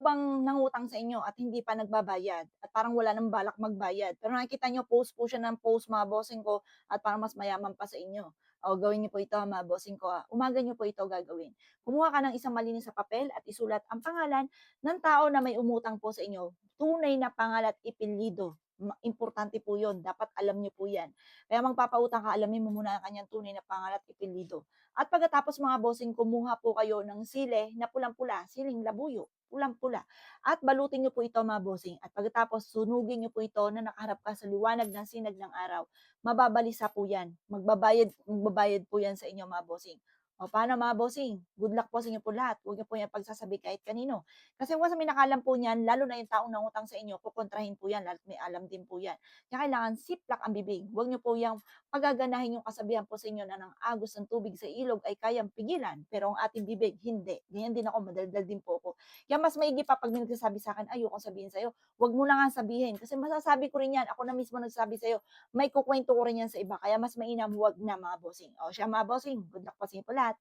bang nangutang sa inyo at hindi pa nagbabayad at parang wala ng balak magbayad, pero nakikita niyo post po siya ng post mga bossing ko at parang mas mayaman pa sa inyo. O gawin niyo po ito mga bossing ko, umaga niyo po ito gagawin. Kumuha ka ng isang malinis sa papel at isulat ang pangalan ng tao na may umutang po sa inyo. Tunay na pangalan at ipelyido. Importante po yun. Dapat alam niyo po yan. Kaya magpapautang ka, alamin mo muna ang kanyang tunay na pangalan at ipelyido. At pagkatapos mga bossing, kumuha po kayo ng sile na pulang-pula, siling labuyo, pulang-pula. At balutin niyo po ito mga bossing. At pagkatapos, sunugin niyo po ito na nakaharap ka sa liwanag ng sinag ng araw. Mababalisa po yan. Magbabayad po yan sa inyo mga bossing. O paano mga bossing? Good luck po sa inyo po lahat. Huwag niyo po yan pagsasabi kahit kanino. Kasi once may nakalam po niyan, lalo na yung taong nangutang sa inyo, kukontrahin po yan, lalo't may alam din po yan. Kaya kailangan siplak ang bibig. Huwag niyo po yung pagaganahin yung kasabihan po sa inyo na ng agos ng tubig sa ilog ay kayang pigilan, pero ang ating bibig, hindi. Ganyan din ako, madaldal din po ako. Kaya mas maigi pa pag may nagsasabi sa akin, ayoko sabihin sa'yo, huwag mo na nga sabihin. Kasi masasabi ko rin yan, ako na mismo nagsasabi sa'yo, may kukwento ko rin yan sa iba. Kaya mas mainam, huwag na mga bossing. O siya mga bossing, good luck po sa inyo po lahat.